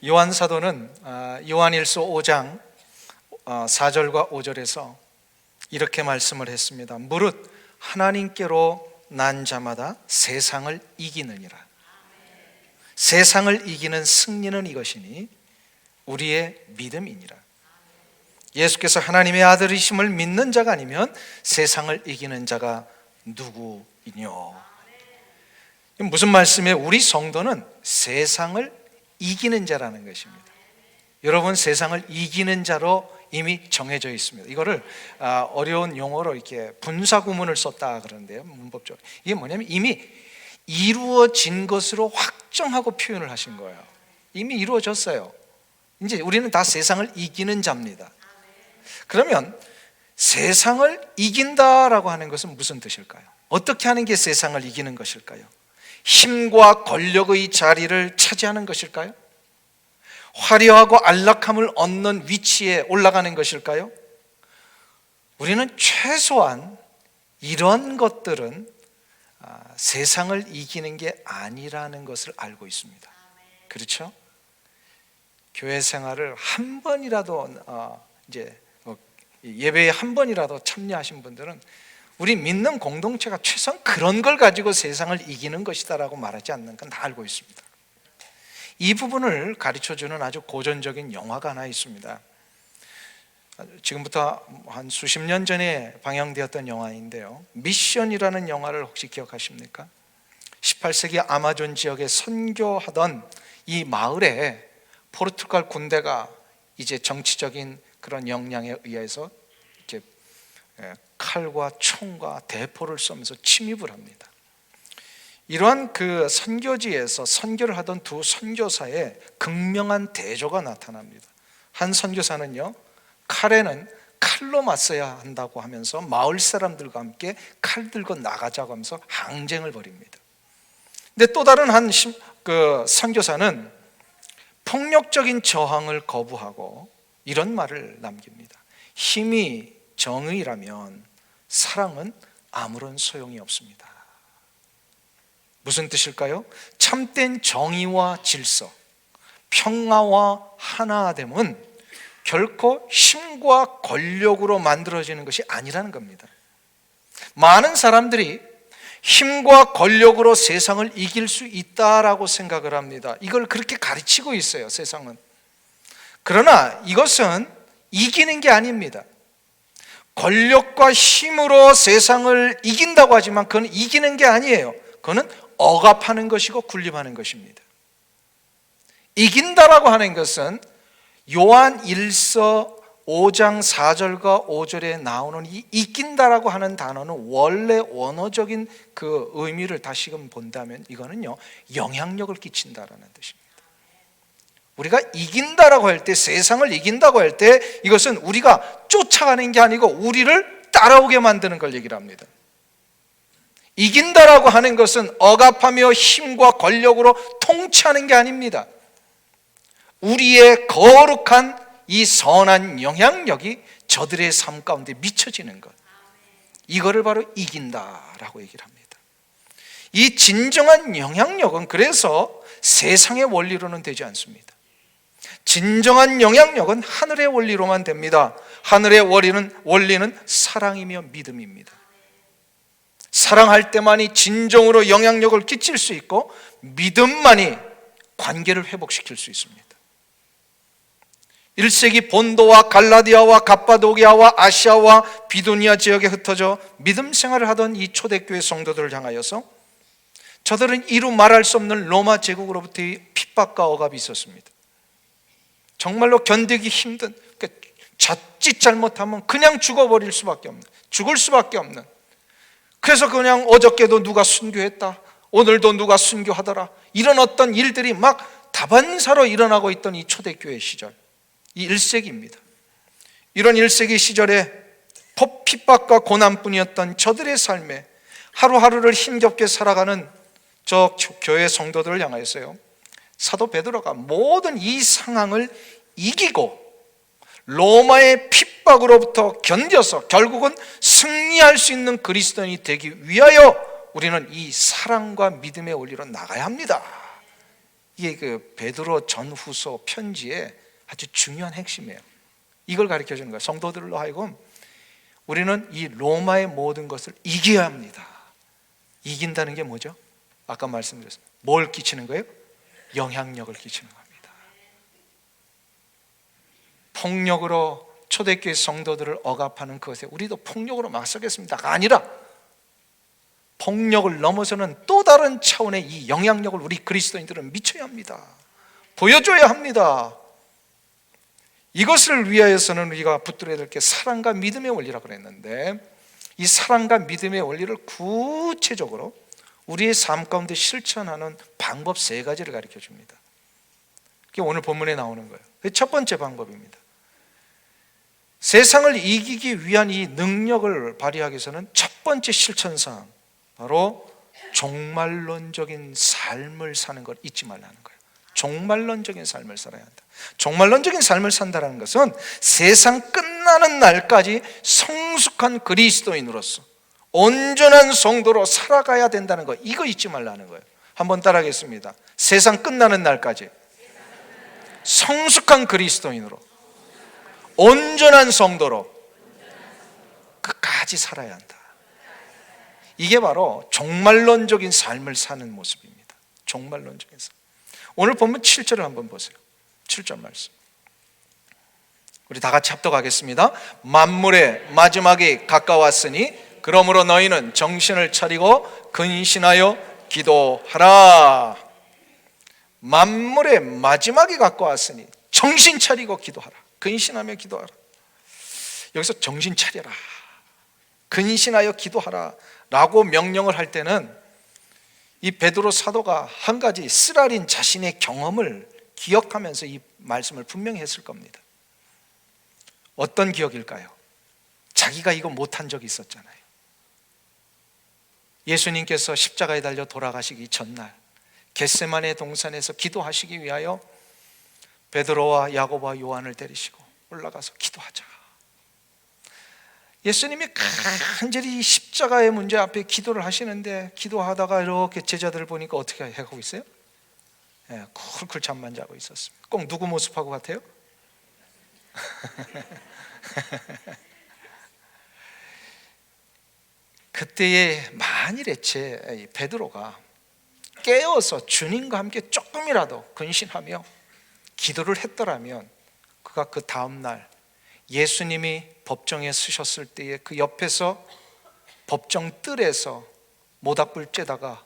요한 사도는 요한일서 5장 4절과 5절에서 이렇게 말씀을 했습니다. 무릇 하나님께로 난 자마다 세상을 이기느니라. 세상을 이기는 승리는 이것이니 우리의 믿음이니라. 예수께서 하나님의 아들이심을 믿는 자가 아니면 세상을 이기는 자가 누구이뇨? 무슨 말씀이에요? 우리 성도는 세상을 이기는 자라는 것입니다. 여러분, 세상을 이기는 자로 이미 정해져 있습니다. 이거를 어려운 용어로 이렇게 분사구문을 썼다 그러는데요, 문법적으로 이게 뭐냐면 이미 이루어진 것으로 확정하고 표현을 하신 거예요. 이미 이루어졌어요. 이제 우리는 다 세상을 이기는 자입니다. 그러면 세상을 이긴다라고 하는 것은 무슨 뜻일까요? 어떻게 하는 게 세상을 이기는 것일까요? 힘과 권력의 자리를 차지하는 것일까요? 화려하고 안락함을 얻는 위치에 올라가는 것일까요? 우리는 최소한 이런 것들은 세상을 이기는 게 아니라는 것을 알고 있습니다. 그렇죠? 교회 생활을 한 번이라도 예배에 한 번이라도 참여하신 분들은 우리 믿는 공동체가 최소한 그런 걸 가지고 세상을 이기는 것이다라고 말하지 않는 건 다 알고 있습니다. 이 부분을 가르쳐주는 아주 고전적인 영화가 하나 있습니다. 지금부터 한 수십 년 전에 방영되었던 영화인데요, 미션이라는 영화를 혹시 기억하십니까? 18세기 아마존 지역에 선교하던 이 마을에 포르투갈 군대가 이제 정치적인 그런 역량에 의해서 이렇게 칼과 총과 대포를 쏘면서 침입을 합니다. 이러한 그 선교지에서 선교를 하던 두 선교사의 극명한 대조가 나타납니다. 한 선교사는요, 칼에는 칼로 맞서야 한다고 하면서 마을 사람들과 함께 칼 들고 나가자고 하면서 항쟁을 벌입니다. 근데 또 다른 한 선교사는 폭력적인 저항을 거부하고 이런 말을 남깁니다. 힘이 정의라면 사랑은 아무런 소용이 없습니다. 무슨 뜻일까요? 참된 정의와 질서, 평화와 하나됨은 결코 힘과 권력으로 만들어지는 것이 아니라는 겁니다. 많은 사람들이 힘과 권력으로 세상을 이길 수 있다라고 생각을 합니다. 이걸 그렇게 가르치고 있어요, 세상은. 그러나 이것은 이기는 게 아닙니다. 권력과 힘으로 세상을 이긴다고 하지만 그건 이기는 게 아니에요. 그거는 억압하는 것이고 군림하는 것입니다. 이긴다라고 하는 것은 요한 1서 5장 4절과 5절에 나오는 이 이긴다라고 하는 단어는 원래 원어적인 그 의미를 다시금 본다면 이거는요, 영향력을 끼친다라는 뜻입니다. 우리가 이긴다라고 할 때, 세상을 이긴다고 할 때 이것은 우리가 쫓아가는 게 아니고 우리를 따라오게 만드는 걸 얘기를 합니다. 이긴다라고 하는 것은 억압하며 힘과 권력으로 통치하는 게 아닙니다. 우리의 거룩한 이 선한 영향력이 저들의 삶 가운데 미쳐지는 것, 이거를 바로 이긴다라고 얘기를 합니다. 이 진정한 영향력은 그래서 세상의 원리로는 되지 않습니다. 진정한 영향력은 하늘의 원리로만 됩니다. 하늘의 원리는 사랑이며 믿음입니다. 사랑할 때만이 진정으로 영향력을 끼칠 수 있고, 믿음만이 관계를 회복시킬 수 있습니다. 1세기 본도와 갈라디아와 갑바도기아와 아시아와 비두니아 지역에 흩어져 믿음 생활을 하던 이 초대교회 성도들을 향하여서 저들은 이루 말할 수 없는 로마 제국으로부터의 핍박과 억압이 있었습니다. 정말로 견디기 힘든, 자칫 잘못하면 그냥 죽을 수밖에 없는, 그래서 그냥 어저께도 누가 순교했다, 오늘도 누가 순교하더라, 이런 어떤 일들이 막 다반사로 일어나고 있던 이 초대교회 시절, 이 1세기입니다. 이런 1세기 시절에 핍박과 고난뿐이었던 저들의 삶에 하루하루를 힘겹게 살아가는 저 교회 성도들을 향하여서요, 사도 베드로가 모든 이 상황을 이기고 로마의 핍박으로부터 견뎌서 결국은 승리할 수 있는 그리스도인이 되기 위하여 우리는 이 사랑과 믿음의 원리로 나가야 합니다. 이게 그 베드로 전후서 편지의 아주 중요한 핵심이에요. 이걸 가르쳐 주는 거예요. 성도들로 하여금 우리는 이 로마의 모든 것을 이겨야 합니다. 이긴다는 게 뭐죠? 아까 말씀드렸습니다. 뭘 끼치는 거예요? 영향력을 끼치는 겁니다. 폭력으로 초대교회 성도들을 억압하는 그것에 우리도 폭력으로 맞서겠습니다가 아니라 폭력을 넘어서는 또 다른 차원의 이 영향력을 우리 그리스도인들은 미쳐야 합니다. 보여줘야 합니다. 이것을 위하여서는 우리가 붙들어야 될 게 사랑과 믿음의 원리라고 그랬는데, 이 사랑과 믿음의 원리를 구체적으로 우리의 삶 가운데 실천하는 방법 3가지를 가르쳐 줍니다. 그게 오늘 본문에 나오는 거예요. 첫 번째 방법입니다. 세상을 이기기 위한 이 능력을 발휘하기 위해서는 첫 번째 실천사항, 바로 종말론적인 삶을 사는 걸 잊지 말라는 거예요. 종말론적인 삶을 살아야 한다. 종말론적인 삶을 산다는 것은 세상 끝나는 날까지 성숙한 그리스도인으로서 온전한 성도로 살아가야 된다는 거, 이거 잊지 말라는 거예요. 한번 따라하겠습니다. 세상 끝나는 날까지 성숙한 그리스도인으로 온전한 성도로 끝까지 살아야 한다. 이게 바로 종말론적인 삶을 사는 모습입니다. 종말론적인 삶. 오늘 본문 7절을 한번 보세요. 7절 말씀. 우리 다 같이 합독하겠습니다. 만물의 마지막이 가까웠으니 그러므로 너희는 정신을 차리고 근신하여 기도하라. 만물의 마지막이 가까웠으니 정신 차리고 기도하라. 근신하며 기도하라. 여기서 정신 차려라, 근신하여 기도하라 라고 명령을 할 때는 이 베드로 사도가 한 가지 쓰라린 자신의 경험을 기억하면서 이 말씀을 분명히 했을 겁니다. 어떤 기억일까요? 자기가 이거 못한 적이 있었잖아요. 예수님께서 십자가에 달려 돌아가시기 전날 겟세마네 동산에서 기도하시기 위하여 베드로와 야고보와 요한을 데리시고 올라가서 기도하자. 예수님이 간절히 십자가의 문제 앞에 기도를 하시는데, 기도하다가 이렇게 제자들을 보니까 어떻게 하고 있어요? 쿨쿨 잠만 자고 있었습니다. 꼭 누구 모습하고 같아요? 그때에 만일에 제 베드로가 깨어서 주님과 함께 조금이라도 근신하며 기도를 했더라면, 그가 그 다음날 예수님이 법정에 서셨을 때에 그 옆에서 법정 뜰에서 모닥불 쬐다가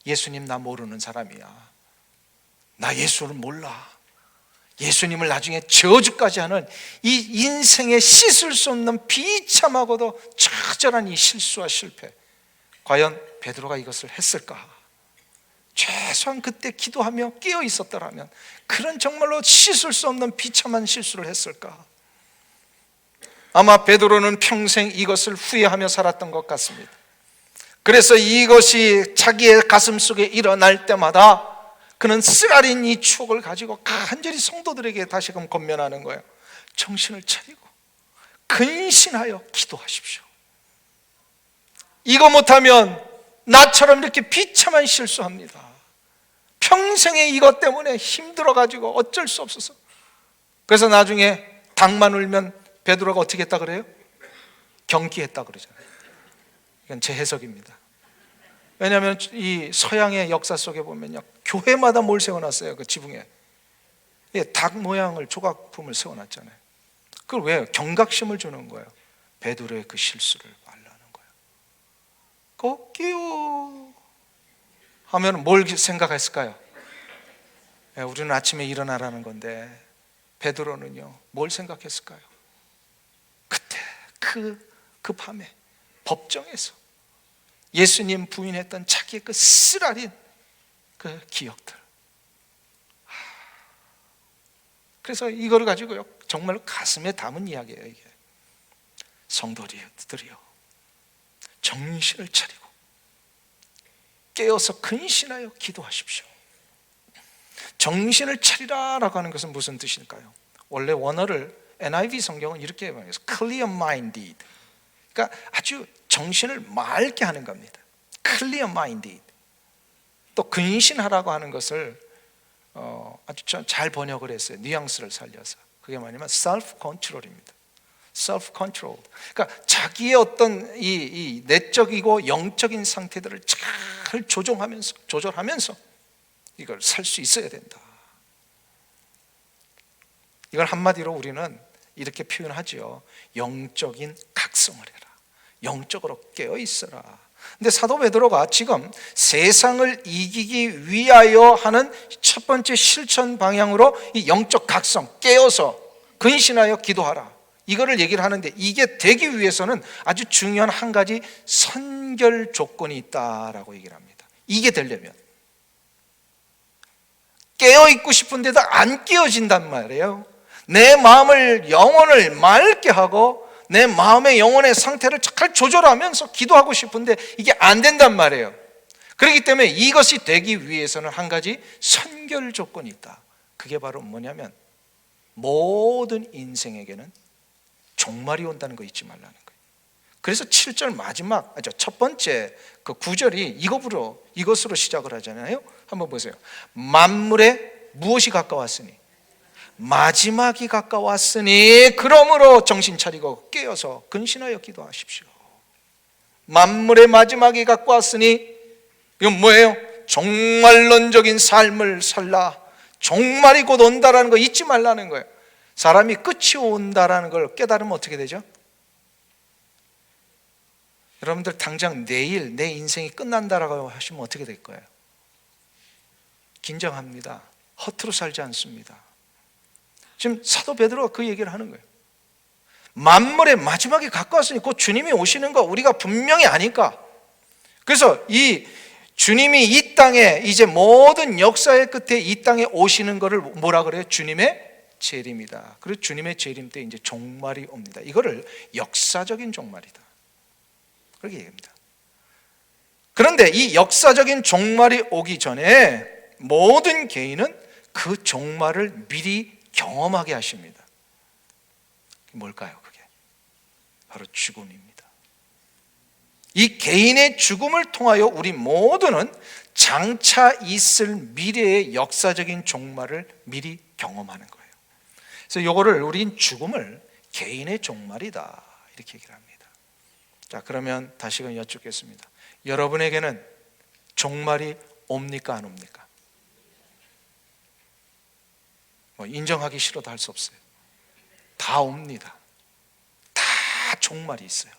예수님 나 모르는 사람이야, 나 예수를 몰라, 예수님을 나중에 저주까지 하는 이 인생에 씻을 수 없는 비참하고도 처절한 이 실수와 실패, 과연 베드로가 이것을 했을까? 최소한 그때 기도하며 깨어 있었더라면 그런 정말로 씻을 수 없는 비참한 실수를 했을까? 아마 베드로는 평생 이것을 후회하며 살았던 것 같습니다. 그래서 이것이 자기의 가슴 속에 일어날 때마다 그는 쓰라린 이 추억을 가지고 간절히 성도들에게 다시금 권면하는 거예요. 정신을 차리고 근신하여 기도하십시오. 이거 못하면 나처럼 이렇게 비참한 실수합니다. 평생에 이것 때문에 힘들어가지고 어쩔 수 없어서. 그래서 나중에 닭만 울면 베드로가 어떻게 했다 그래요? 경기했다 그러잖아요. 이건 제 해석입니다. 왜냐하면 이 서양의 역사 속에 보면요, 교회마다 뭘 세워놨어요? 그 지붕에 닭 모양을 조각품을 세워놨잖아요. 그걸 왜? 경각심을 주는 거예요. 베드로의 그 실수를 말라는 거예요. 꺾이요 하면 뭘 생각했을까요? 우리는 아침에 일어나라는 건데 베드로는요 뭘 생각했을까요? 그때 그 밤에 법정에서 예수님 부인했던 자기의 그 쓰라린 그 기억들. 그래서 이거를 가지고요 정말 가슴에 담은 이야기예요. 이게 성도들이여 정신을 차리고 깨어서 근신하여 기도하십시오. 정신을 차리라라고 하는 것은 무슨 뜻일까요? 원래 원어를 NIV 성경은 이렇게 말해요. Clear minded. 그러니까 아주 정신을 맑게 하는 겁니다. Clear minded. 또 근신하라고 하는 것을 아주 잘 번역을 했어요. 뉘앙스를 살려서. 그게 뭐냐면 self control입니다. self control. 그러니까 자기의 어떤 이 내적이고 영적인 상태들을 잘 조절하면서 이걸 살 수 있어야 된다. 이걸 한마디로 우리는 이렇게 표현하지요. 영적인 각성을 해라. 영적으로 깨어 있어라. 근데 사도 베드로가 지금 세상을 이기기 위하여 하는 첫 번째 실천 방향으로 이 영적 각성, 깨어서 근신하여 기도하라, 이거를 얘기를 하는데, 이게 되기 위해서는 아주 중요한 한 가지 선결 조건이 있다라고 얘기를 합니다. 이게 되려면 깨어있고 싶은데도 안 깨어진단 말이에요. 내 마음을, 영혼을 맑게 하고 내 마음의 영혼의 상태를 잘 조절하면서 기도하고 싶은데 이게 안 된단 말이에요. 그렇기 때문에 이것이 되기 위해서는 한 가지 선결 조건이 있다. 그게 바로 뭐냐면 모든 인생에게는 종말이 온다는 거 잊지 말라는 거예요. 그래서 7절 마지막, 첫 번째 그 9절이 이것으로 시작을 하잖아요. 한번 보세요. 만물에 무엇이 가까웠으니? 마지막이 가까웠으니 그러므로 정신 차리고 깨어서 근신하여 기도하십시오. 만물의 마지막이 가까웠으니 이건 뭐예요? 종말론적인 삶을 살라. 종말이 곧 온다라는 거 잊지 말라는 거예요. 사람이 끝이 온다라는 걸 깨달으면 어떻게 되죠? 여러분들 당장 내일 내 인생이 끝난다라고 하시면 어떻게 될 거예요? 긴장합니다. 허투루 살지 않습니다. 지금 사도 베드로가 그 얘기를 하는 거예요. 만물의 마지막이 가까웠으니 곧 주님이 오시는 거 우리가 분명히 아니까. 그래서 이 주님이 이 땅에 이제 모든 역사의 끝에 이 땅에 오시는 거를 뭐라 그래요? 주님의 재림이다. 그리고 주님의 재림 때 이제 종말이 옵니다. 이거를 역사적인 종말이다, 그렇게 얘기합니다. 그런데 이 역사적인 종말이 오기 전에 모든 개인은 그 종말을 미리 경험하게 하십니다. 뭘까요? 그게 바로 죽음입니다. 이 개인의 죽음을 통하여 우리 모두는 장차 있을 미래의 역사적인 종말을 미리 경험하는 거예요. 그래서 이거를 우린 죽음을 개인의 종말이다 이렇게 얘기를 합니다. 자, 그러면 다시금 여쭙겠습니다. 여러분에게는 종말이 옵니까 안 옵니까? 인정하기 싫어도 할 수 없어요. 다 옵니다. 다 종말이 있어요.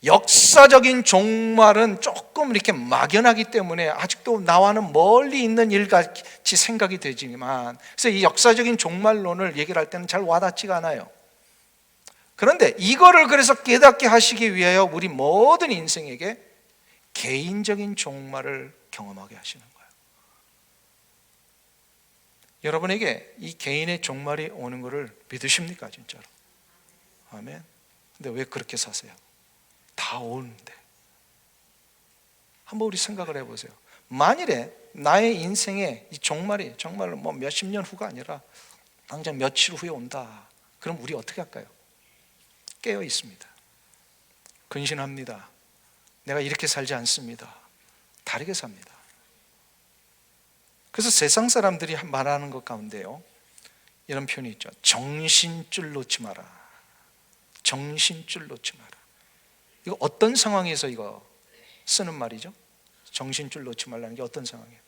역사적인 종말은 조금 이렇게 막연하기 때문에 아직도 나와는 멀리 있는 일같이 생각이 되지만, 그래서 이 역사적인 종말론을 얘기를 할 때는 잘 와닿지가 않아요. 그런데 이거를 그래서 깨닫게 하시기 위하여 우리 모든 인생에게 개인적인 종말을 경험하게 하시는 거예요. 여러분에게 이 개인의 종말이 오는 것을 믿으십니까 진짜로? 아멘. 근데 왜 그렇게 사세요? 다 오는데. 한번 우리 생각을 해보세요. 만일에 나의 인생에 이 종말이 정말로 뭐 몇십 년 후가 아니라 당장 며칠 후에 온다, 그럼 우리 어떻게 할까요? 깨어 있습니다. 근신합니다. 내가 이렇게 살지 않습니다. 다르게 삽니다. 그래서 세상 사람들이 말하는 것 가운데요, 이런 표현이 있죠. 정신줄 놓지 마라. 정신줄 놓지 마라. 이거 어떤 상황에서 이거 쓰는 말이죠? 정신줄 놓지 말라는 게 어떤 상황이에요?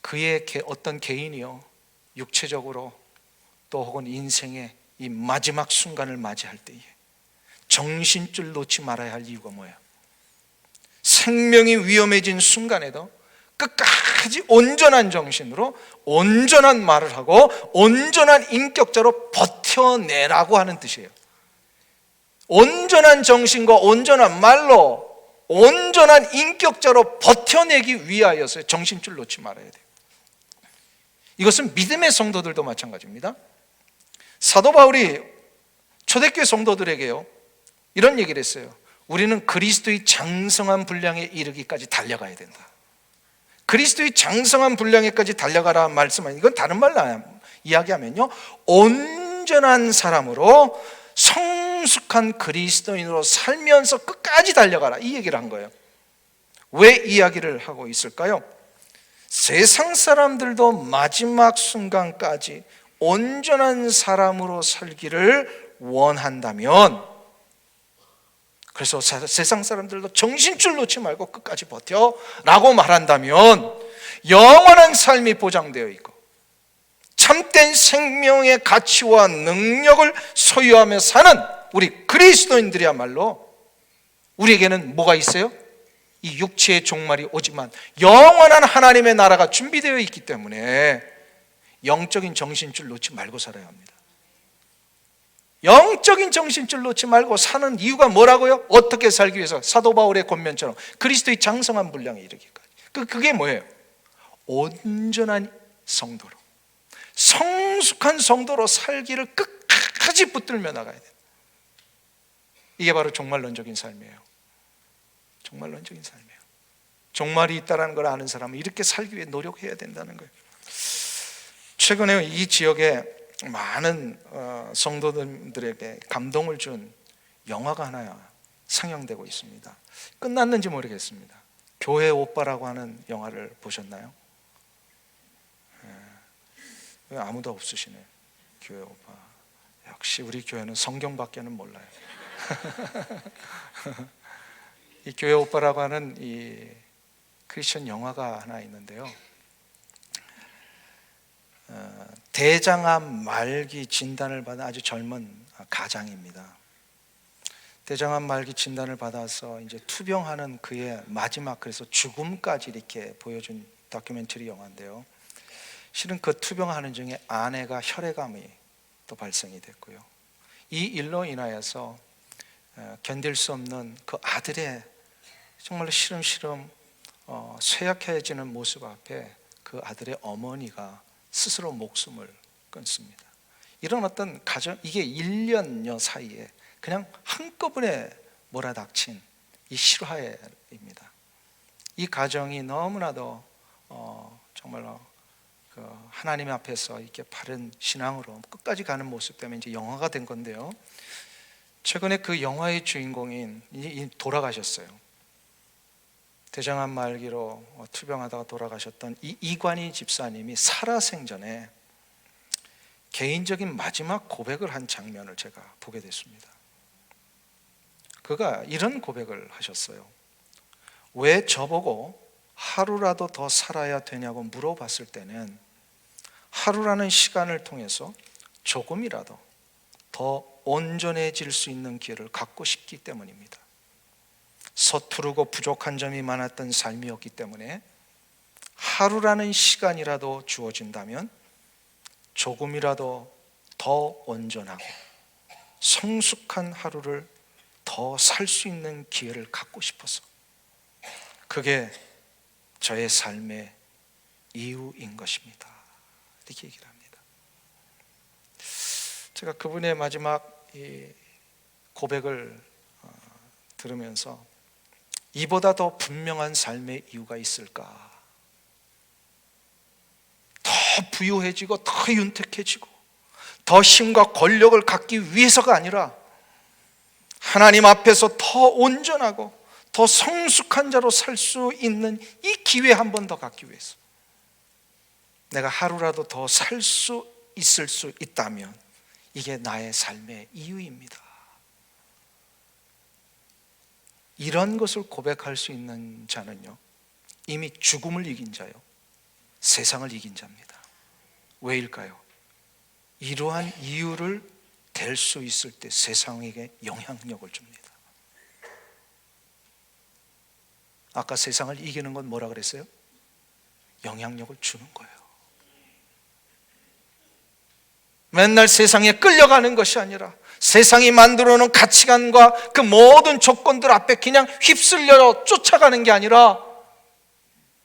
그의 어떤 개인이요, 육체적으로 또 혹은 인생의 이 마지막 순간을 맞이할 때에 정신줄 놓지 말아야 할 이유가 뭐예요? 생명이 위험해진 순간에도 끝까지 온전한 정신으로 온전한 말을 하고 온전한 인격자로 버텨내라고 하는 뜻이에요. 온전한 정신과 온전한 말로 온전한 인격자로 버텨내기 위하여서 정신줄 놓지 말아야 돼요. 이것은 믿음의 성도들도 마찬가지입니다. 사도 바울이 초대교회 성도들에게요, 이런 얘기를 했어요. 우리는 그리스도의 장성한 분량에 이르기까지 달려가야 된다. 그리스도의 장성한 분량에까지 달려가라 말씀은, 이건 다른 말로 이야기하면요, 온전한 사람으로 성숙한 그리스도인으로 살면서 끝까지 달려가라, 이 얘기를 한 거예요. 왜 이야기를 하고 있을까요? 세상 사람들도 마지막 순간까지 온전한 사람으로 살기를 원한다면, 그래서 세상 사람들도 정신줄 놓지 말고 끝까지 버텨 라고 말한다면 영원한 삶이 보장되어 있고 참된 생명의 가치와 능력을 소유하며 사는 우리 그리스도인들이야말로 우리에게는 뭐가 있어요? 이 육체의 종말이 오지만 영원한 하나님의 나라가 준비되어 있기 때문에 영적인 정신줄 놓지 말고 살아야 합니다. 영적인 정신줄 놓지 말고 사는 이유가 뭐라고요? 어떻게 살기 위해서? 사도 바울의 권면처럼 그리스도의 장성한 분량에 이르기까지. 그게 뭐예요? 온전한 성도로, 성숙한 성도로 살기를 끝까지 붙들며 나가야 돼요. 이게 바로 종말론적인 삶이에요. 종말론적인 삶이에요. 종말이 있다는 걸 아는 사람은 이렇게 살기 위해 노력해야 된다는 거예요. 최근에 이 지역에 많은 성도들에게 감동을 준 영화가 하나 상영되고 있습니다. 끝났는지 모르겠습니다. 교회 오빠라고 하는 영화를 보셨나요? 왜 아무도 없으시네. 교회 오빠. 역시 우리 교회는 성경밖에는 몰라요. 이 교회 오빠라고 하는 이 크리스천 영화가 하나 있는데요. 대장암 말기 진단을 받은 아주 젊은 가장입니다. 대장암 말기 진단을 받아서 이제 투병하는 그의 마지막, 그래서 죽음까지 이렇게 보여준 다큐멘터리 영화인데요. 실은 그 투병하는 중에 아내가 혈액암이 또 발생이 됐고요. 이 일로 인하여서 견딜 수 없는 그 아들의 정말로 시름시름 쇠약해지는 모습 앞에 그 아들의 어머니가 스스로 목숨을 끊습니다. 이런 어떤 가정, 이게 1년여 사이에 그냥 한꺼번에 몰아닥친 이 실화입니다. 이 가정이 너무나도 정말로 그 하나님 앞에서 이렇게 바른 신앙으로 끝까지 가는 모습 때문에 이제 영화가 된 건데요. 최근에 그 영화의 주인공인 돌아가셨어요. 대장암 말기로 투병하다가 돌아가셨던 이 이관희 집사님이 살아생전에 개인적인 마지막 고백을 한 장면을 제가 보게 됐습니다. 그가 이런 고백을 하셨어요. 왜 저보고 하루라도 더 살아야 되냐고 물어봤을 때는 하루라는 시간을 통해서 조금이라도 더 온전해질 수 있는 기회를 갖고 싶기 때문입니다. 서투르고 부족한 점이 많았던 삶이었기 때문에 하루라는 시간이라도 주어진다면 조금이라도 더 온전하고 성숙한 하루를 더 살 수 있는 기회를 갖고 싶어서, 그게 저의 삶의 이유인 것입니다. 이렇게 얘기를 합니다. 제가 그분의 마지막 이 고백을 들으면서 이보다 더 분명한 삶의 이유가 있을까? 더 부유해지고 더 윤택해지고 더 힘과 권력을 갖기 위해서가 아니라 하나님 앞에서 더 온전하고 더 성숙한 자로 살 수 있는 이 기회 한 번 더 갖기 위해서, 내가 하루라도 더 살 수 있을 수 있다면 이게 나의 삶의 이유입니다. 이런 것을 고백할 수 있는 자는요, 이미 죽음을 이긴 자요, 세상을 이긴 자입니다. 왜일까요? 이러한 이유를 댈 수 있을 때 세상에게 영향력을 줍니다. 아까 세상을 이기는 건 뭐라 그랬어요? 영향력을 주는 거예요. 맨날 세상에 끌려가는 것이 아니라 세상이 만들어 놓은 가치관과 그 모든 조건들 앞에 그냥 휩쓸려 쫓아가는 게 아니라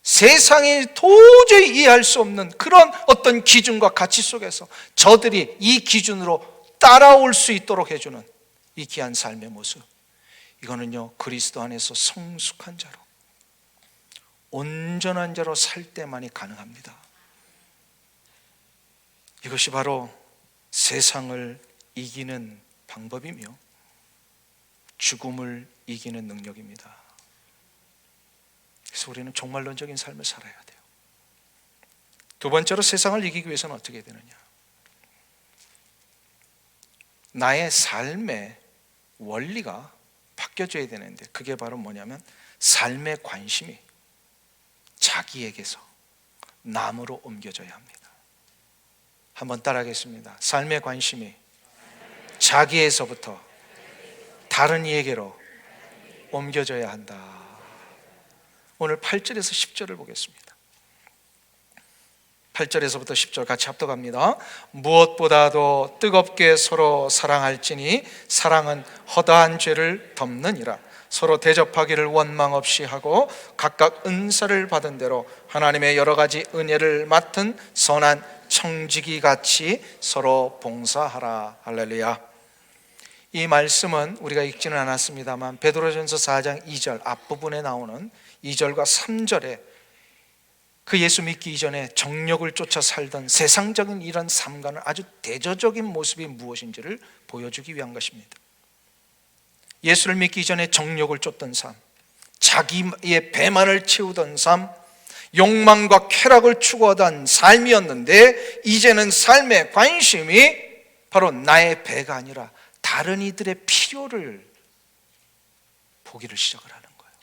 세상이 도저히 이해할 수 없는 그런 어떤 기준과 가치 속에서 저들이 이 기준으로 따라올 수 있도록 해주는 이 귀한 삶의 모습, 이거는요 그리스도 안에서 성숙한 자로 온전한 자로 살 때만이 가능합니다. 이것이 바로 세상을 이기는 방법이며 죽음을 이기는 능력입니다. 그래서 우리는 종말론적인 삶을 살아야 돼요. 두 번째로 세상을 이기기 위해서는 어떻게 해야 되느냐? 나의 삶의 원리가 바뀌어져야 되는데, 그게 바로 뭐냐면 삶의 관심이 자기에게서 남으로 옮겨져야 합니다. 한번 따라하겠습니다. 삶의 관심이 자기에서부터 다른 이에게로 옮겨져야 한다. 오늘 8절에서 10절을 보겠습니다. 8절에서부터 10절 같이 합독합니다. 무엇보다도 뜨겁게 서로 사랑할지니 사랑은 허다한 죄를 덮느니라. 서로 대접하기를 원망 없이 하고 각각 은사를 받은 대로 하나님의 여러 가지 은혜를 맡은 선한 청지기 같이 서로 봉사하라. 할렐루야. 이 말씀은 우리가 읽지는 않았습니다만 베드로전서 4장 2절 앞부분에 나오는 2절과 3절에 그 예수 믿기 이전에 정욕을 쫓아 살던 세상적인 이런 삶과는 아주 대조적인 모습이 무엇인지를 보여주기 위한 것입니다. 예수를 믿기 이전에 정욕을 쫓던 삶, 자기의 배만을 채우던 삶, 욕망과 쾌락을 추구하던 삶이었는데, 이제는 삶의 관심이 바로 나의 배가 아니라 다른 이들의 필요를 보기를 시작을 하는 거예요.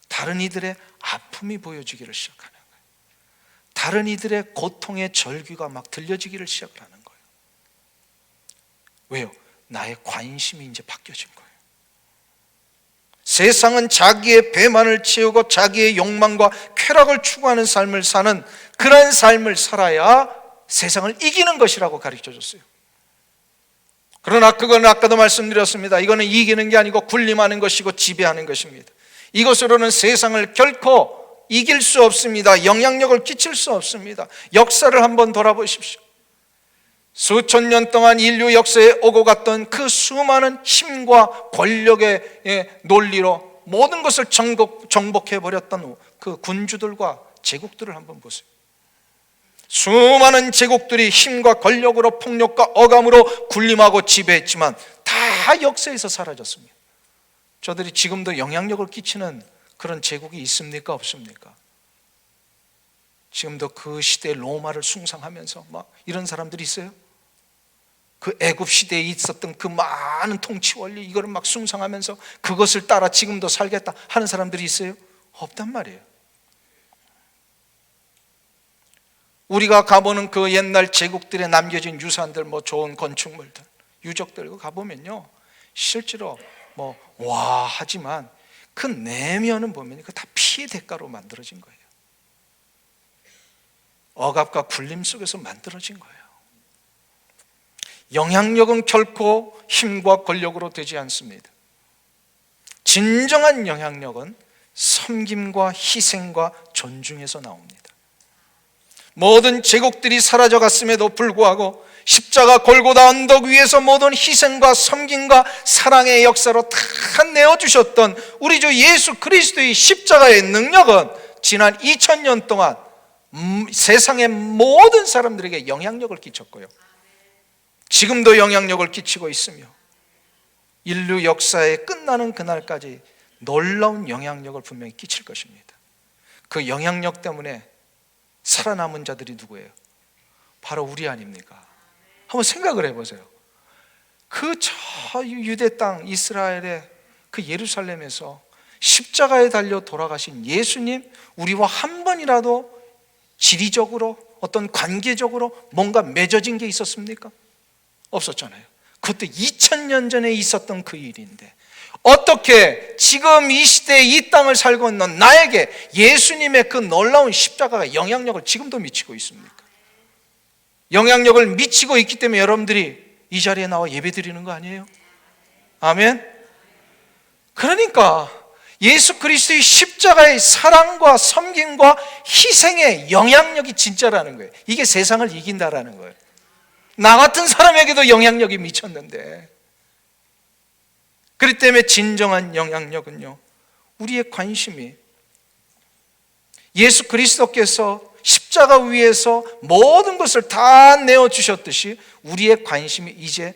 다른 이들의 아픔이 보여지기를 시작하는 거예요. 다른 이들의 고통의 절규가 막 들려지기를 시작을 하는 거예요. 왜요? 나의 관심이 이제 바뀌어진 거예요. 세상은 자기의 배만을 채우고 자기의 욕망과 쾌락을 추구하는 삶을 사는 그런 삶을 살아야 세상을 이기는 것이라고 가르쳐줬어요. 그러나 그건 아까도 말씀드렸습니다. 이거는 이기는 게 아니고 군림하는 것이고 지배하는 것입니다. 이것으로는 세상을 결코 이길 수 없습니다. 영향력을 끼칠 수 없습니다. 역사를 한번 돌아보십시오. 수천 년 동안 인류 역사에 오고 갔던 그 수많은 힘과 권력의 논리로 모든 것을 정복해버렸던 그 군주들과 제국들을 한번 보세요. 수많은 제국들이 힘과 권력으로 폭력과 억압으로 군림하고 지배했지만 다 역사에서 사라졌습니다. 저들이 지금도 영향력을 끼치는 그런 제국이 있습니까? 없습니까? 지금도 그 시대의 로마를 숭상하면서 막 이런 사람들이 있어요? 그 애굽 시대에 있었던 그 많은 통치 원리 이거를 막 숭상하면서 그것을 따라 지금도 살겠다 하는 사람들이 있어요? 없단 말이에요. 우리가 가보는 그 옛날 제국들에 남겨진 유산들, 뭐 좋은 건축물들, 유적들 가보면요, 실제로 뭐 와 하지만 그 내면은 보면 그 다 피해 대가로 만들어진 거예요. 억압과 굴림 속에서 만들어진 거예요. 영향력은 결코 힘과 권력으로 되지 않습니다. 진정한 영향력은 섬김과 희생과 존중에서 나옵니다. 모든 제국들이 사라져갔음에도 불구하고 십자가 골고다 언덕 위에서 모든 희생과 섬김과 사랑의 역사로 다 내어주셨던 우리 주 예수 그리스도의 십자가의 능력은 지난 2000년 동안 세상의 모든 사람들에게 영향력을 끼쳤고요, 지금도 영향력을 끼치고 있으며 인류 역사의 끝나는 그날까지 놀라운 영향력을 분명히 끼칠 것입니다. 그 영향력 때문에 살아남은 자들이 누구예요? 바로 우리 아닙니까? 한번 생각을 해보세요. 그 저 유대 땅 이스라엘의 그 예루살렘에서 십자가에 달려 돌아가신 예수님, 우리와 한 번이라도 지리적으로 어떤 관계적으로 뭔가 맺어진 게 있었습니까? 없었잖아요. 그것도 2000년 전에 있었던 그 일인데 어떻게 지금 이 시대에 이 땅을 살고 있는 나에게 예수님의 그 놀라운 십자가가 영향력을 지금도 미치고 있습니까? 영향력을 미치고 있기 때문에 여러분들이 이 자리에 나와 예배 드리는 거 아니에요? 아멘? 그러니까 예수 그리스도의 십자가의 사랑과 섬김과 희생의 영향력이 진짜라는 거예요. 이게 세상을 이긴다라는 거예요. 나 같은 사람에게도 영향력이 미쳤는데, 그렇기 때문에 진정한 영향력은요, 우리의 관심이 예수 그리스도께서 십자가 위에서 모든 것을 다 내어주셨듯이 우리의 관심이 이제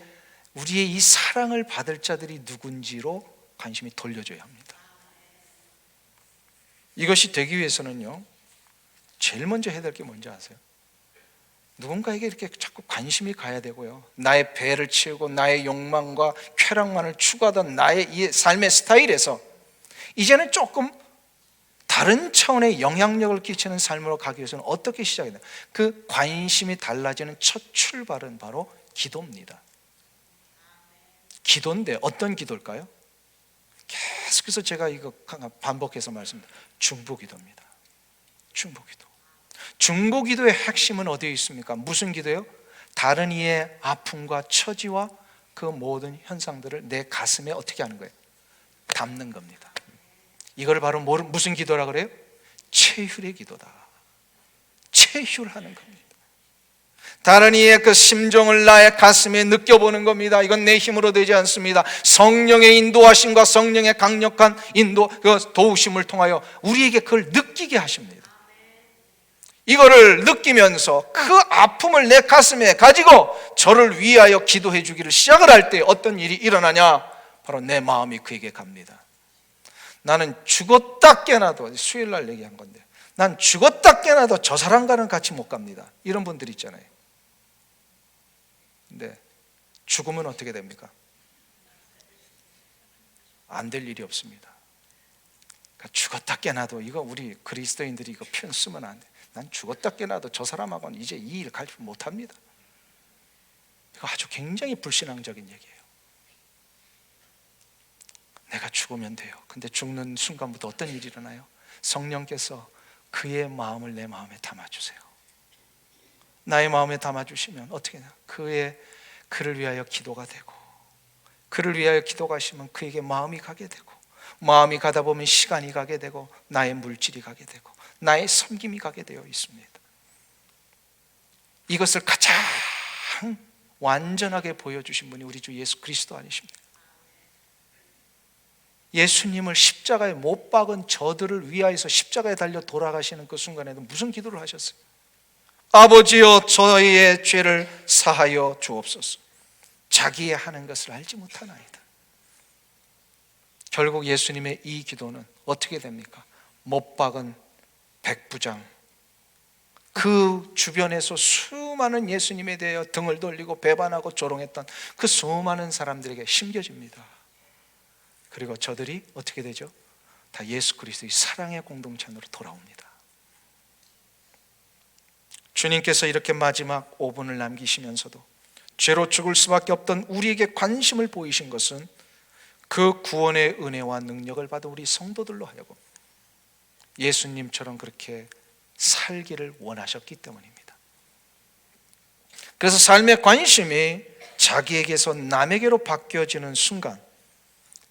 우리의 이 사랑을 받을 자들이 누군지로 관심이 돌려져야 합니다. 이것이 되기 위해서는요, 제일 먼저 해야 될 게 뭔지 아세요? 누군가에게 이렇게 자꾸 관심이 가야 되고요, 나의 배를 채우고 나의 욕망과 쾌락만을 추구하던 나의 이 삶의 스타일에서 이제는 조금 다른 차원의 영향력을 끼치는 삶으로 가기 위해서는 어떻게 시작해야 돼요? 그 관심이 달라지는 첫 출발은 바로 기도입니다. 기도인데 어떤 기도일까요? 계속해서 제가 이거 반복해서 말씀드립니다. 중보기도입니다. 중보기도. 중보기도의 핵심은 어디에 있습니까? 무슨 기도예요? 다른 이의 아픔과 처지와 그 모든 현상들을 내 가슴에 어떻게 하는 거예요? 담는 겁니다. 이걸 바로 무슨 기도라 그래요? 체휼의 기도다. 체휼하는 겁니다. 다른 이의 그 심정을 나의 가슴에 느껴보는 겁니다. 이건 내 힘으로 되지 않습니다. 성령의 인도하심과 성령의 강력한 그 도우심을 통하여 우리에게 그걸 느끼게 하십니다. 이거를 느끼면서 그 아픔을 내 가슴에 가지고 저를 위하여 기도해 주기를 시작을 할 때 어떤 일이 일어나냐? 바로 내 마음이 그에게 갑니다. 나는 죽었다 깨나도, 수요일날 얘기한 건데, 난 죽었다 깨나도 저 사람과는 같이 못 갑니다. 이런 분들 있잖아요. 근데 죽으면 어떻게 됩니까? 안 될 일이 없습니다. 그러니까 죽었다 깨나도, 이거 우리 그리스도인들이 이거 표현 쓰면 안 돼. 난 죽었다 깨나도 저 사람하고는 이제 이 일 갈피 못합니다. 이거 아주 굉장히 불신앙적인 얘기예요. 내가 죽으면 돼요. 근데 죽는 순간부터 어떤 일이 일어나요? 성령께서 그의 마음을 내 마음에 담아주세요. 나의 마음에 담아주시면 어떻게 되나? 그를 위하여 기도가 되고, 그를 위하여 기도가 하시면 그에게 마음이 가게 되고, 마음이 가다 보면 시간이 가게 되고, 나의 물질이 가게 되고, 나의 섬김이 가게 되어 있습니다. 이것을 가장 완전하게 보여주신 분이 우리 주 예수 그리스도 아니십니까? 예수님을 십자가에 못 박은 저들을 위하여서 십자가에 달려 돌아가시는 그 순간에도 무슨 기도를 하셨어요? 아버지여, 저희의 죄를 사하여 주옵소서. 자기의 하는 것을 알지 못하나이다. 결국 예수님의 이 기도는 어떻게 됩니까? 못 박은 백부장, 그 주변에서 수많은 예수님에 대하여 등을 돌리고 배반하고 조롱했던 그 수많은 사람들에게 심겨집니다. 그리고 저들이 어떻게 되죠? 다 예수 그리스도의 사랑의 공동체 안으로 돌아옵니다. 주님께서 이렇게 마지막 5분을 남기시면서도 죄로 죽을 수밖에 없던 우리에게 관심을 보이신 것은 그 구원의 은혜와 능력을 받은 우리 성도들로 하여금 예수님처럼 그렇게 살기를 원하셨기 때문입니다. 그래서 삶의 관심이 자기에게서 남에게로 바뀌어지는 순간,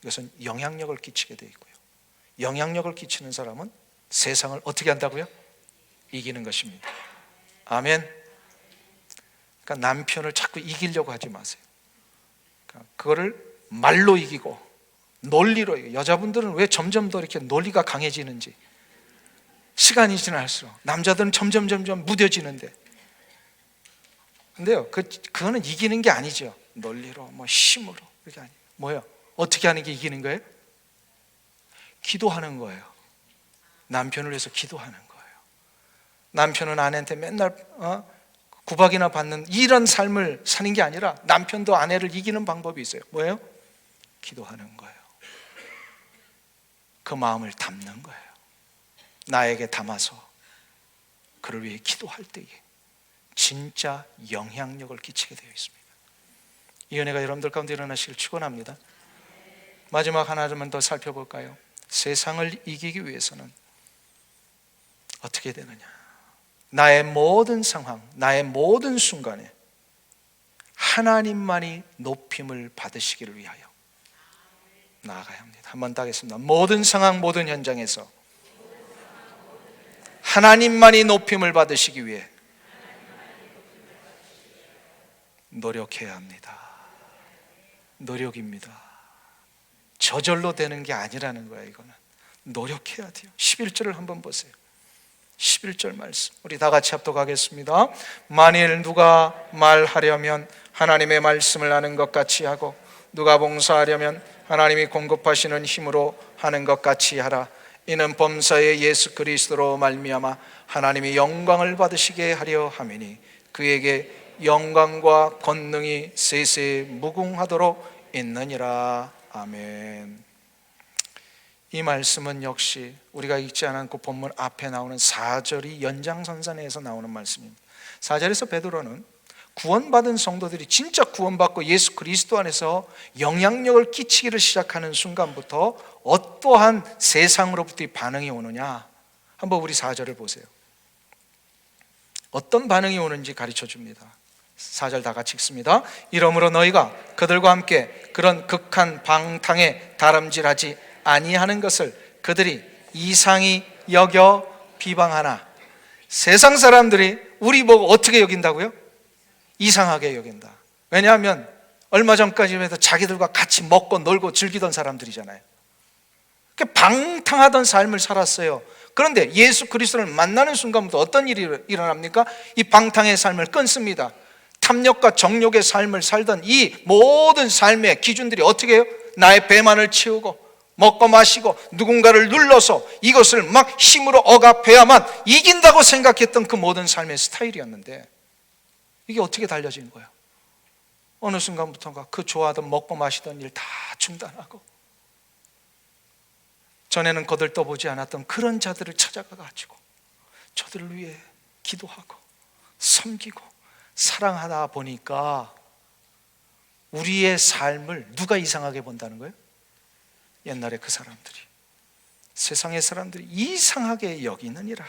이것은 영향력을 끼치게 되어 있고요, 영향력을 끼치는 사람은 세상을 어떻게 한다고요? 이기는 것입니다. 아멘. 그러니까 남편을 자꾸 이기려고 하지 마세요. 그러니까 그거를 말로 이기고 논리로 이기고. 여자분들은 왜 점점 더 이렇게 논리가 강해지는지, 시간이 지날수록 남자들은 점점 무뎌지는데, 근데요, 그거는 이기는 게 아니죠. 논리로, 힘으로, 그게 아니에요. 뭐예요? 어떻게 하는 게 이기는 거예요? 기도하는 거예요. 남편을 위해서 기도하는 거예요. 남편은 아내한테 맨날 구박이나 받는 이런 삶을 사는 게 아니라 남편도 아내를 이기는 방법이 있어요. 뭐예요? 기도하는 거예요. 그 마음을 담는 거예요. 나에게 담아서 그를 위해 기도할 때에 진짜 영향력을 끼치게 되어 있습니다. 이 은혜가 여러분들 가운데 일어나시길 축원합니다. 마지막 하나만 더 살펴볼까요? 세상을 이기기 위해서는 어떻게 되느냐? 나의 모든 상황, 나의 모든 순간에 하나님만이 높임을 받으시기를 위하여 나아가야 합니다. 한 번 더 하겠습니다. 모든 상황, 모든 현장에서 하나님만이 높임을 받으시기 위해 노력해야 합니다. 노력입니다. 저절로 되는 게 아니라는 거예요. 이거는 노력해야 돼요. 11절을 한번 보세요. 11절 말씀 우리 다 같이 합독하겠습니다. 만일 누가 말하려면 하나님의 말씀을 아는 것 같이 하고, 누가 봉사하려면 하나님이 공급하시는 힘으로 하는 것 같이 하라. 이는 범사의 예수 그리스도로 말미암아 하나님이 영광을 받으시게 하려 함이니 그에게 영광과 권능이 세세 무궁하도록 있느니라. 아멘. 이 말씀은 역시 우리가 읽지 않았고 본문 앞에 나오는 4절이 연장선상에서 나오는 말씀입니다. 4절에서 베드로는 구원받은 성도들이 진짜 구원받고 예수 그리스도 안에서 영향력을 끼치기를 시작하는 순간부터 어떠한 세상으로부터의 반응이 오느냐, 한번 우리 4절을 보세요. 어떤 반응이 오는지 가르쳐 줍니다. 4절 다 같이 읽습니다. 이러므로 너희가 그들과 함께 그런 극한 방탕에 다름질하지 아니하는 것을 그들이 이상히 여겨 비방하나. 세상 사람들이 우리 보고 어떻게 여긴다고요? 이상하게 여긴다. 왜냐하면 얼마 전까지만 해도 자기들과 같이 먹고 놀고 즐기던 사람들이잖아요. 방탕하던 삶을 살았어요. 그런데 예수 그리스도를 만나는 순간부터 어떤 일이 일어납니까? 이 방탕의 삶을 끊습니다. 탐욕과 정욕의 삶을 살던 이 모든 삶의 기준들이 어떻게 해요? 나의 배만을 채우고 먹고 마시고 누군가를 눌러서 이것을 막 힘으로 억압해야만 이긴다고 생각했던 그 모든 삶의 스타일이었는데, 이게 어떻게 달라지는 거예요? 어느 순간부터가 그 좋아하던 먹고 마시던 일 다 중단하고, 전에는 거들떠보지 않았던 그런 자들을 찾아가가지고 저들을 위해 기도하고 섬기고 사랑하다 보니까 우리의 삶을 누가 이상하게 본다는 거예요? 옛날에 그 사람들이, 세상의 사람들이 이상하게 여기느니라.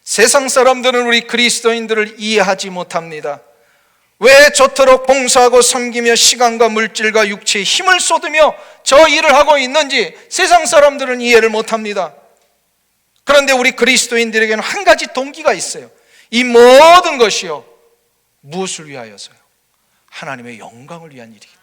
세상 사람들은 우리 그리스도인들을 이해하지 못합니다. 왜 저토록 봉사하고 섬기며 시간과 물질과 육체에 힘을 쏟으며 저 일을 하고 있는지 세상 사람들은 이해를 못합니다. 그런데 우리 그리스도인들에게는 한 가지 동기가 있어요. 이 모든 것이요, 무엇을 위하여서요? 하나님의 영광을 위한 일이기 때문에.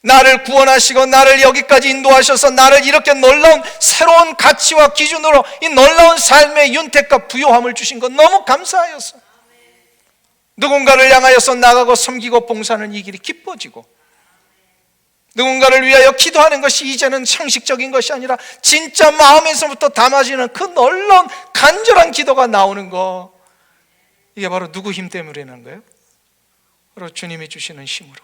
나를 구원하시고 나를 여기까지 인도하셔서 나를 이렇게 놀라운 새로운 가치와 기준으로 이 놀라운 삶의 윤택과 부요함을 주신 것 너무 감사하여서 누군가를 향하여서 나가고 섬기고 봉사하는 이 길이 기뻐지고, 누군가를 위하여 기도하는 것이 이제는 형식적인 것이 아니라 진짜 마음에서부터 담아지는 그 놀라운 간절한 기도가 나오는 거, 이게 바로 누구 힘 때문이라는 거예요? 바로 주님이 주시는 힘으로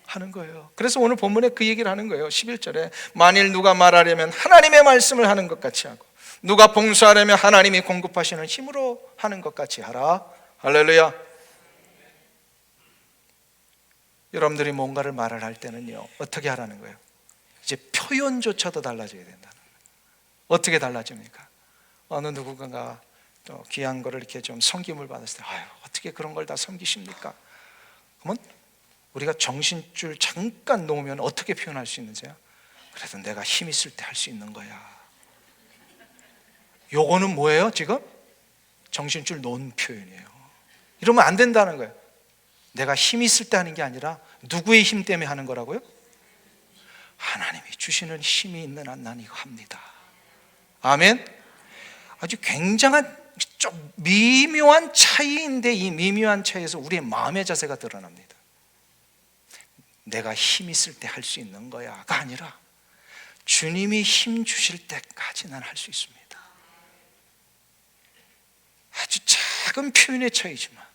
하는 거예요. 그래서 오늘 본문에 그 얘기를 하는 거예요. 11절에 만일 누가 말하려면 하나님의 말씀을 하는 것 같이 하고 누가 봉사하려면 하나님이 공급하시는 힘으로 하는 것 같이 하라. 할렐루야. 여러분들이 뭔가를 말을 할 때는요, 어떻게 하라는 거예요? 이제 표현조차도 달라져야 된다는 거예요. 어떻게 달라집니까? 어느 누군가가 또 귀한 거를 이렇게 좀 섬김을 받았을 때, 아유, 어떻게 그런 걸 다 섬기십니까? 그러면 우리가 정신줄 잠깐 놓으면 어떻게 표현할 수 있는지요? 그래도 내가 힘 있을 때 할 수 있는 거야. 요거는 뭐예요 지금? 정신줄 놓은 표현이에요. 이러면 안 된다는 거예요. 내가 힘 있을 때 하는 게 아니라 누구의 힘 때문에 하는 거라고요? 하나님이 주시는 힘이 있는 한 난 이거 합니다. 아멘. 아주 굉장한 좀 미묘한 차이인데 이 미묘한 차이에서 우리의 마음의 자세가 드러납니다. 내가 힘 있을 때 할 수 있는 거야가 아니라 주님이 힘 주실 때까지 난 할 수 있습니다. 아주 작은 표현의 차이지만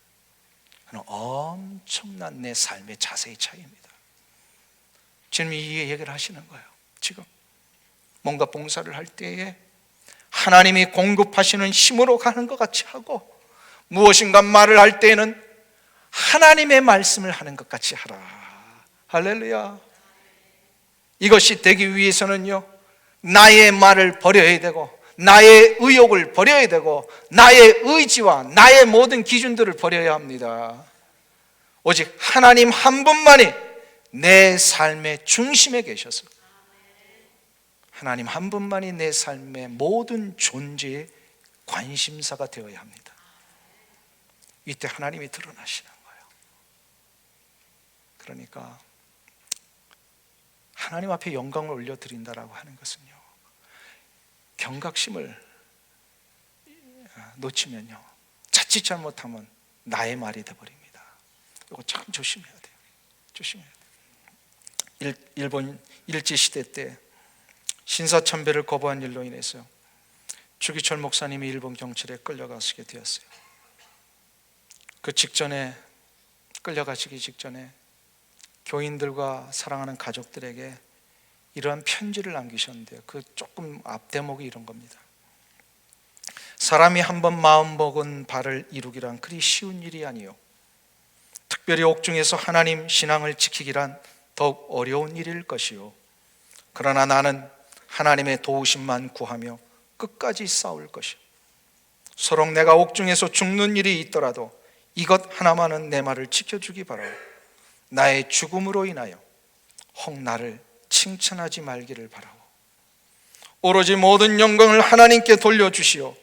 엄청난 내 삶의 자세의 차이입니다. 주님이 이 얘기를 하시는 거예요. 지금 뭔가 봉사를 할 때에 하나님이 공급하시는 힘으로 가는 것 같이 하고, 무엇인가 말을 할 때에는 하나님의 말씀을 하는 것 같이 하라. 할렐루야. 이것이 되기 위해서는요, 나의 말을 버려야 되고 나의 의욕을 버려야 되고 나의 의지와 나의 모든 기준들을 버려야 합니다. 오직 하나님 한 분만이 내 삶의 중심에 계셔서 하나님 한 분만이 내 삶의 모든 존재의 관심사가 되어야 합니다. 이때 하나님이 드러나시는 거예요. 그러니까 하나님 앞에 영광을 올려드린다라고 하는 것은요, 경각심을 놓치면요, 자칫 잘못하면 나의 말이 되어버립니다. 이거 참 조심해야 돼요. 조심해야 돼요. 일본 일제시대 때 신사참배를 거부한 일로 인해서 주기철 목사님이 일본 경찰에 끌려가시게 되었어요. 그 직전에, 끌려가시기 직전에 교인들과 사랑하는 가족들에게 이러한 편지를 남기셨는데요, 그 조금 앞대목이 이런 겁니다. 사람이 한번 마음먹은 바를 이루기란 그리 쉬운 일이 아니요, 특별히 옥중에서 하나님 신앙을 지키기란 더욱 어려운 일일 것이요, 그러나 나는 하나님의 도우심만 구하며 끝까지 싸울 것이요, 서로 내가 옥중에서 죽는 일이 있더라도 이것 하나만은 내 말을 지켜주기 바라오. 나의 죽음으로 인하여 혹 나를 칭찬하지 말기를 바라오. 오로지 모든 영광을 하나님께 돌려주시오.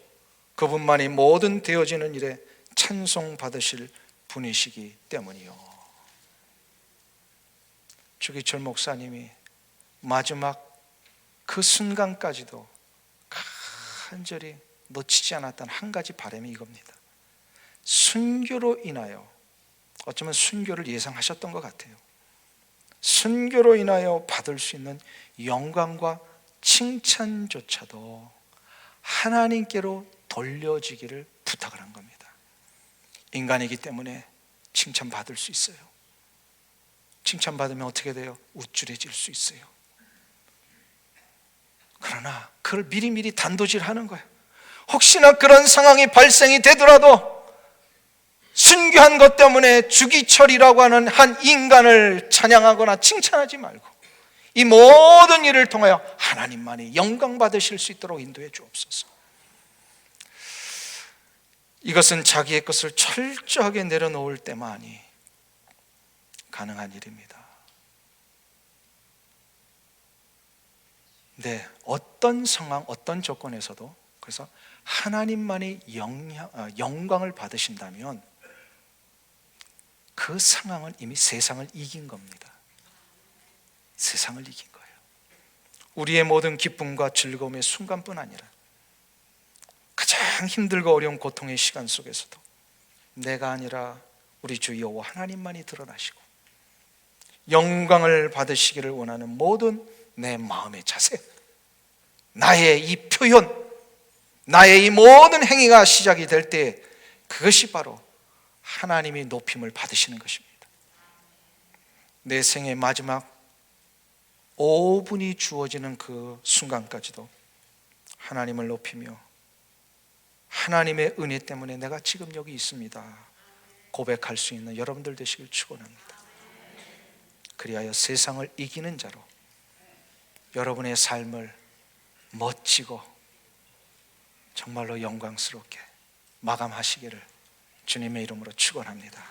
그분만이 모든 되어지는 일에 찬송 받으실 분이시기 때문이요. 주기철 목사님이 마지막 그 순간까지도 간절히 놓치지 않았던 한 가지 바람이 이겁니다. 순교로 인하여, 어쩌면 순교를 예상하셨던 것 같아요. 순교로 인하여 받을 수 있는 영광과 칭찬조차도 하나님께로 돌려지기를 부탁을 한 겁니다. 인간이기 때문에 칭찬받을 수 있어요. 칭찬받으면 어떻게 돼요? 우쭐해질 수 있어요. 그러나 그걸 미리미리 단도질하는 거예요. 혹시나 그런 상황이 발생이 되더라도 순교한 것 때문에 주기철이라고 하는 한 인간을 찬양하거나 칭찬하지 말고 이 모든 일을 통하여 하나님만이 영광 받으실 수 있도록 인도해 주옵소서. 이것은 자기의 것을 철저하게 내려놓을 때만이 가능한 일입니다. 네, 어떤 상황, 어떤 조건에서도, 그래서 하나님만이 영광을 받으신다면 그 상황은 이미 세상을 이긴 겁니다. 세상을 이긴 거예요. 우리의 모든 기쁨과 즐거움의 순간뿐 아니라 가장 힘들고 어려운 고통의 시간 속에서도 내가 아니라 우리 주 여호와 하나님만이 드러나시고 영광을 받으시기를 원하는 모든 내 마음의 자세, 나의 이 표현, 나의 이 모든 행위가 시작이 될 때 그것이 바로 하나님이 높임을 받으시는 것입니다. 내 생의 마지막 5분이 주어지는 그 순간까지도 하나님을 높이며 하나님의 은혜 때문에 내가 지금 여기 있습니다 고백할 수 있는 여러분들 되시길 축원합니다. 그리하여 세상을 이기는 자로 여러분의 삶을 멋지고 정말로 영광스럽게 마감하시기를 주님의 이름으로 축원합니다.